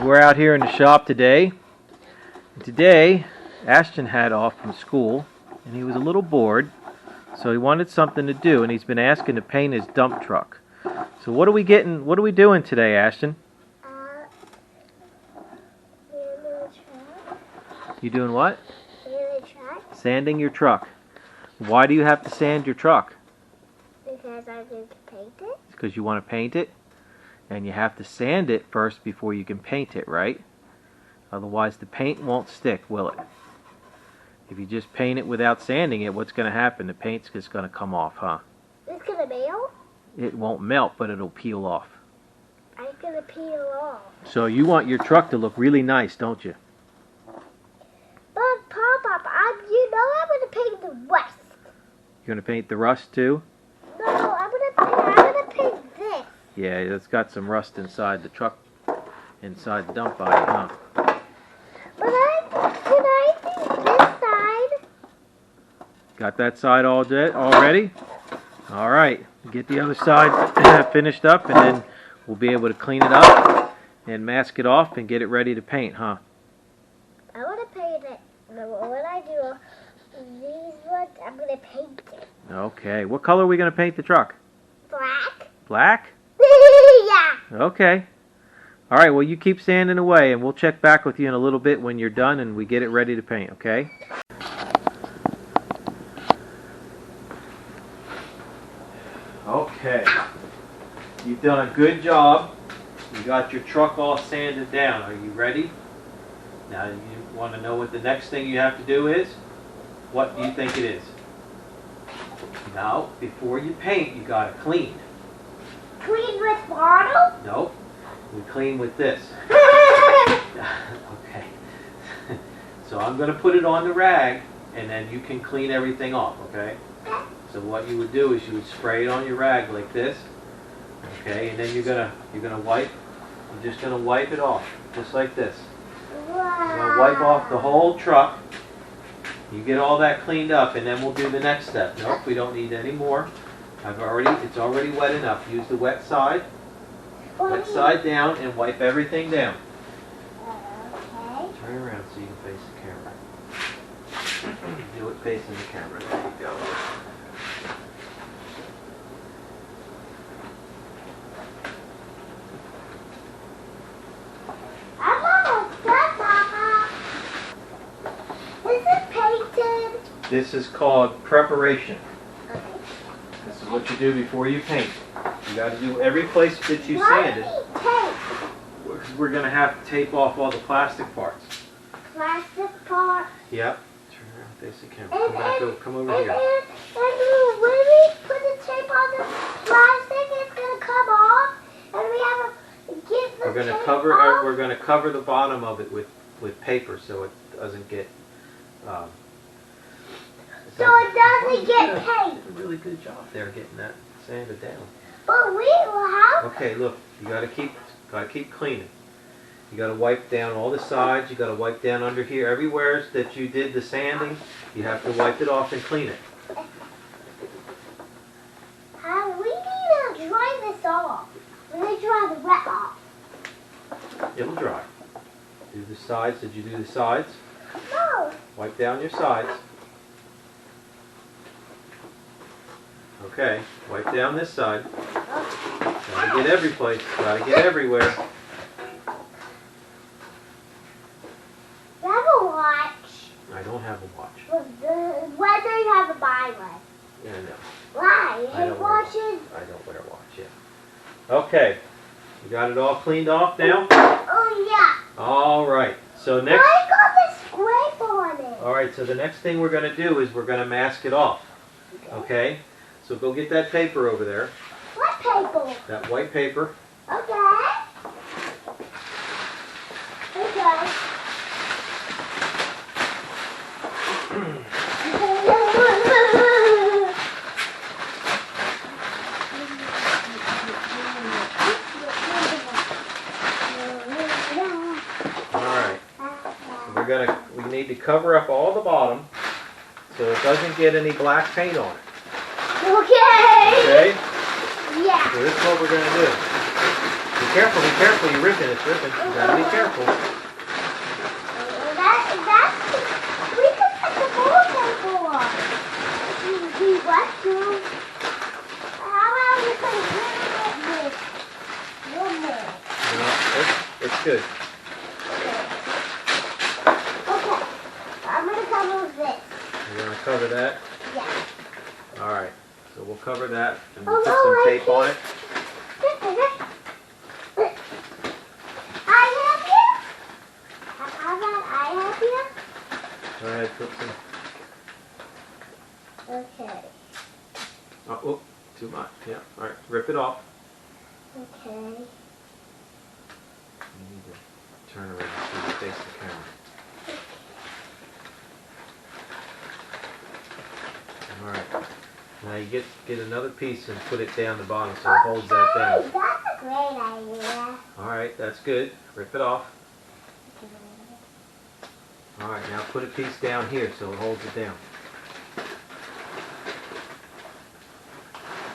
We're out here in the shop today. Today, Ashton had off from school, and he was a little bored, so he wanted something to do, and he's been asking to paint his dump truck. So what are we doing today, Ashton? You doing what? Sanding your truck. Why do you have to sand your truck? Because I need to paint it. Because you want to paint it? And you have to sand it first before you can paint it, right? Otherwise the paint won't stick, will it? If you just paint it without sanding it, what's going to happen? The paint's just going to come off, huh? It's going to melt? It won't melt, but it'll peel off. It's going to peel off. So you want your truck to look really nice, don't you? But Pop, I'm going to paint the rust. You're going to paint the rust too? No, I'm going to paint this. Yeah, it's got some rust inside the truck, inside the dump body, huh? But can I do this side? Got that side all ready? All right, get the other side finished up, and then we'll be able to clean it up and mask it off and get it ready to paint, huh? I want to paint it. When I do these ones, I'm going to paint it. Okay, what color are we going to paint the truck? Black. Black? Yeah. Okay. All right, well, you keep sanding away, and we'll check back with you in a little bit when you're done and we get it ready to paint, okay? Okay. You've done a good job. You got your truck all sanded down. Are you ready? Now, you want to know what the next thing you have to do is? What do you think it is? Now, before you paint, you got to clean. Clean with bottle? Nope. We clean with this. Okay. So I'm going to put it on the rag, and then you can clean everything off, okay? So what you would do is you would spray it on your rag like this, okay? And then you're gonna wipe. You're just gonna wipe it off, just like this. Wow. You're gonna wipe off the whole truck. You get all that cleaned up, and then we'll do the next step. Nope, we don't need any more. It's already wet enough. Use the wet side down, and wipe everything down. Okay. Turn around so you can face the camera. Do it facing the camera. There you go. I'm almost done, Mama. Is it painted? This is called preparation. Okay. This is what you do before you paint. You got to do every place that you Why sanded. tape? We're going to have to tape off all the plastic parts. Plastic part. Yep. Turn around, face the camera. Come over here. And when we put the tape on the plastic, it's going to come off, and we have to get the We're going to tape cover. off. We're going to cover the bottom of it with paper so it doesn't get. So it doesn't get paint. Did a really good job there getting that sanded down. But we will have. Okay, look. You got to keep cleaning. You got to wipe down all the sides. You got to wipe down under here. Everywhere that you did the sanding, you have to wipe it off and clean it. We need to dry this off. We need to dry the wet off. It'll dry. Do the sides. Did you do the sides? No. Wipe down your sides. Okay, wipe down this side. Gotta get every place. Gotta get everywhere. You have a watch. I don't have a watch. When do you have a buy one? Yeah, I know. Why? I don't wear Watches. I don't wear a watch, yeah. Okay, you got it all cleaned off now? Oh yeah. All right. So next. I got the scrape on it. All right. So the next thing we're gonna do is we're gonna mask it off. Okay. So go get that paper over there. What paper? That white paper. Okay. Okay. All right. So we need to cover up all the bottom so it doesn't get any black paint on it. Okay. Okay? Yeah. So this is what we're going to do. be careful, you're ripping, it's ripping. You gotta be careful. We could put the wallpaper on. We what to? How about we put a little bit one more? No, it's good. Okay. I'm gonna cover this. You're gonna cover that? Yeah. Alright, so we'll cover that and Oh, we'll put no, some I tape on it. I help you? How about I help you? Go ahead, put some. Okay. Oh, too much. Yeah. Alright, rip it off. Okay. You need to turn around so you face the camera. Alright. Now you get another piece and put it down the bottom so it holds that down. That's a great idea. Alright, that's good. Rip it off. Alright, now put a piece down here so it holds it down.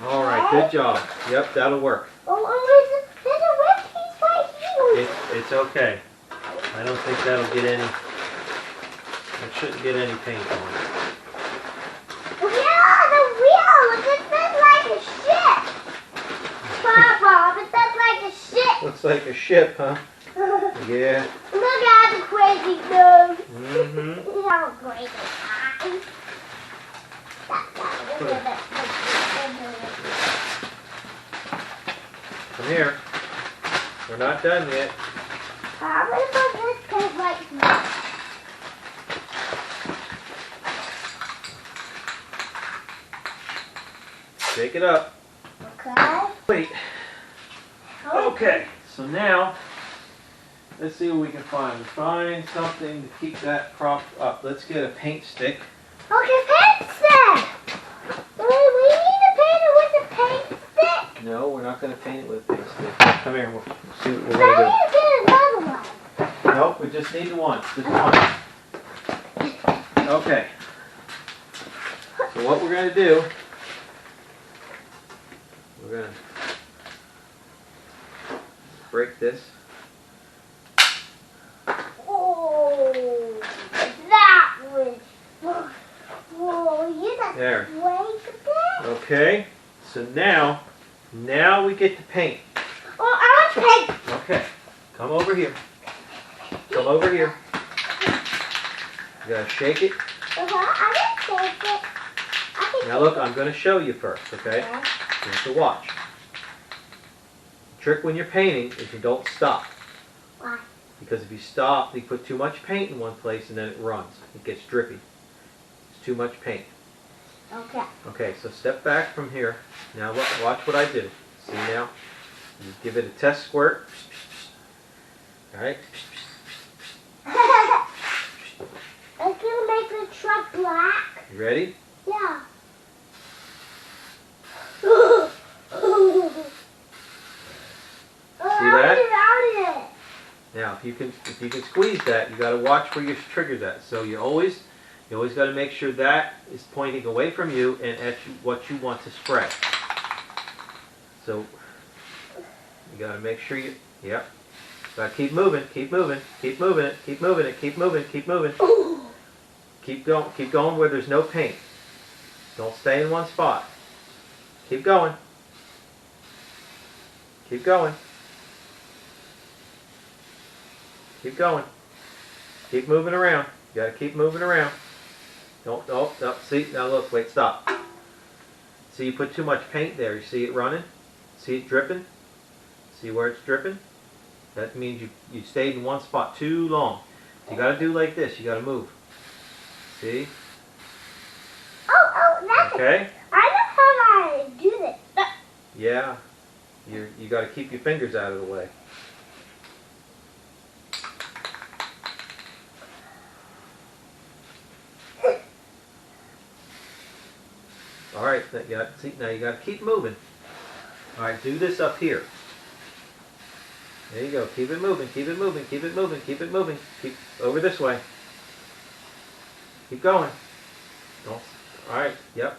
Alright, good job. Yep, that'll work. Oh, there's a red piece right here. It's okay. I don't think that'll get any, it shouldn't get any paint on it. The wheel! It looks like a ship. Papa, it looks like a ship. Looks like a ship, huh? Yeah. Look at the crazy nose. Mm-hmm. You have a crazy eyes. Come here. We're not done yet. I'm going to put this case like this. Shake it up. Okay. Wait. Okay, so now, let's see what we can find. Find something to keep that propped up. Let's get a paint stick. Okay, paint stick. We need to paint it with a paint stick. No, we're not going to paint it with a paint stick. Come here, we'll see what we're I going to need to get another one. do. Nope, we just need the one. Just one. Okay. So what we're going to do, we're going to break this. Oh, that was. Whoa, you got There. way to bit. Okay, so now we get to paint. Oh, I want to paint. Okay, come over here. Come over here. You gotta shake it. I can shake it. Now look, I'm gonna show you first, okay? You have to watch. The trick when you're painting is you don't stop. Why? Because if you stop, you put too much paint in one place and then it runs. It gets drippy. It's too much paint. Okay. Okay, so step back from here. Now look, watch what I do. See now? You give it a test squirt. Alright? It's gonna make the truck black. You ready? Yeah. See that? It. Now, if you can squeeze that, you got to watch where your trigger's at. So you always got to make sure that is pointing away from you and at what you want to spray. So you got to make sure you, yep. Got to keep moving, keep moving, keep moving it, keep moving it, keep moving, keep moving. Keep going where there's no paint. Don't stay in one spot. Keep going. Keep going. Keep going. Keep moving around. You gotta keep moving around. Don't, see, now look, wait, stop. See, you put too much paint there. You see it running? See it dripping? See where it's dripping? That means you stayed in one spot too long. You gotta do like this. You gotta move. See? Oh, that's Okay? I know how to do this. Yeah. You gotta keep your fingers out of the way. All right, now you got to keep moving. All right, do this up here. There you go. Keep it moving. Keep it moving. Keep it moving. Keep it moving. Keep over this way. Keep going. Don't. All right. Yep.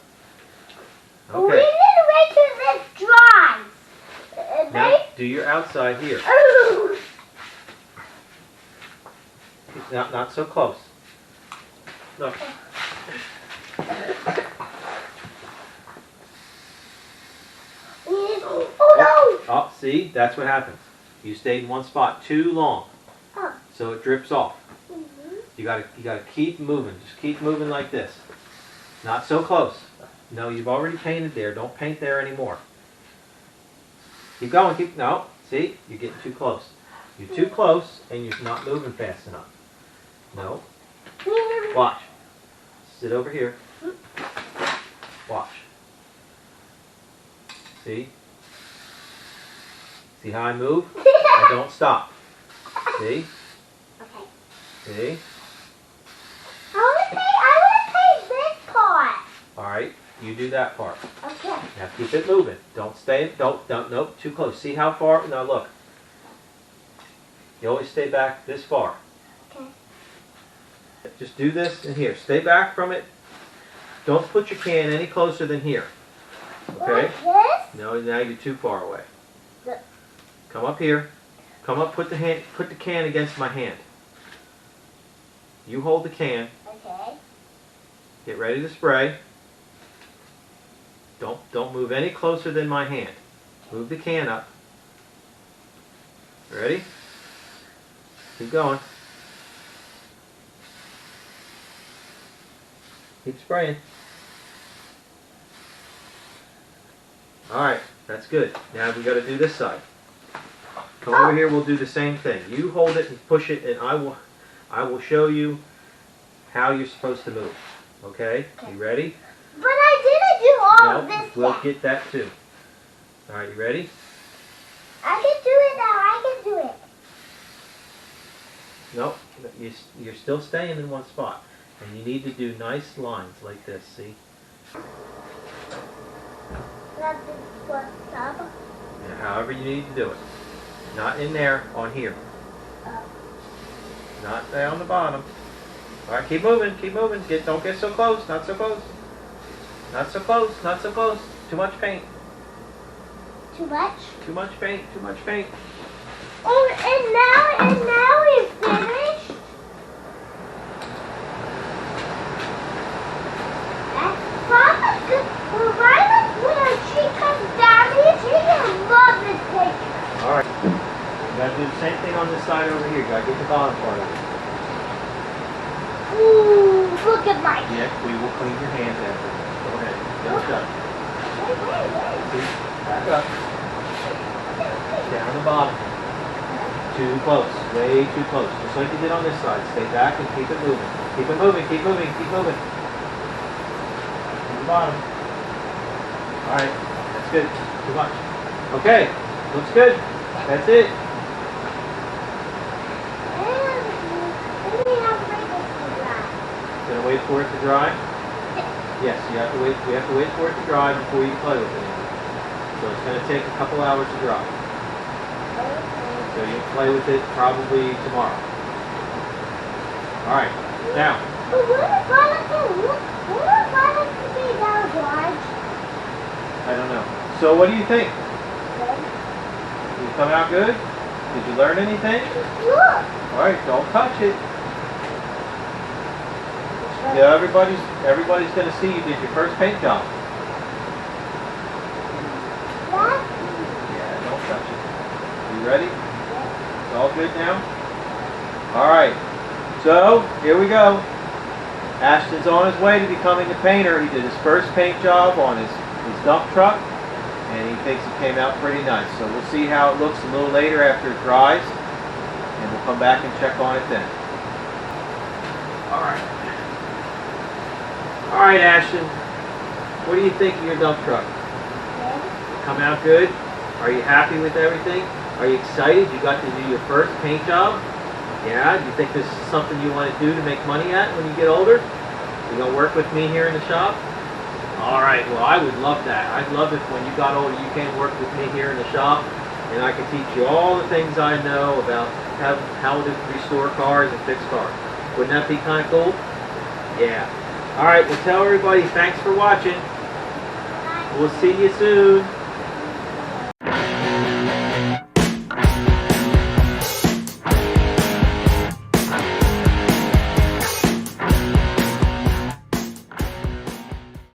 We Okay. need to wait till this dries. Now, Do your outside here. Not so close. Look. Oh no! Oh, see? That's what happens. You stayed in one spot too long. Oh. So it drips off. Mm-hmm. You gotta keep moving. Just keep moving like this. Not so close. No, you've already painted there. Don't paint there anymore. Keep going. No. See? You're getting too close. You're too close and you're not moving fast enough. No. Watch. Sit over here. Watch. See? See how I move? I don't stop. See? Okay. See? I want to paint this part. Alright, you do that part. Okay. Now keep it moving. Don't stay, nope, too close. See how far? Now look. You always stay back this far. Okay. Just do this in here. Stay back from it. Don't put your can any closer than here. Okay? Like this? No, now you're too far away. Look. Come up here. Come up, put the can against my hand. You hold the can. Okay. Get ready to spray. Don't move any closer than my hand. Move the can up. Ready? Keep going. Keep spraying. Alright, that's good. Now we got to do this side. Come over here, we'll do the same thing. You hold it and push it, and I will show you how you're supposed to move. Okay? You ready? But I didn't do all of No, this we'll yet. get that too. Alright, you ready? I can do it now. I can do it. Nope, you're still staying in one spot. And you need to do nice lines like this, see? Not this one top. Now, however you need to do it. Not in there, on here. Not there on the bottom. Alright, keep moving, keep moving. Don't get so close, not so close. Not so close, not so close. Too much paint. Too much? Too much paint, too much paint. Oh, and now we're finished. Mama, when she comes down here, she's gonna love this picture. Alright. You gotta do the same thing on this side over here. You gotta get the bottom part of it. Ooh, look at my. Yeah, we will clean your hands after. Go ahead. Just done. See? Back up. Down the bottom. Too close. Way too close. Just like you did on this side. Stay back and keep it moving. Keep it moving. Keep moving. Keep moving. To the bottom. Alright. That's good. Too much. Okay. Looks good. That's it. Gonna wait for it to dry? Yes, you have to wait. We have to wait for it to dry before you play with it. So it's gonna take a couple hours to dry. So you'll play with it probably tomorrow. All right. Now. But what if I like to be down, George? I don't know. So what do you think? Did it come out good? Did you learn anything? Look. All right. Don't touch it. Yeah, everybody's gonna see you did your first paint job. Yeah, don't touch it. You ready? It's all good now? Alright. So, here we go. Ashton's on his way to becoming a painter. He did his first paint job on his dump truck, and he thinks it came out pretty nice. So we'll see how it looks a little later after it dries, and we'll come back and check on it then. Alright. Alright, Ashton, what do you think of your dump truck? Come out good? Are you happy with everything? Are you excited? You got to do your first paint job? Yeah? Do you think this is something you want to do to make money at when you get older? You gonna work with me here in the shop? Alright, well I would love that. I'd love if when you got older you came work with me here in the shop and I could teach you all the things I know about how to restore cars and fix cars. Wouldn't that be kind of cool? Yeah. Alright, well tell everybody thanks for watching. We'll see you soon.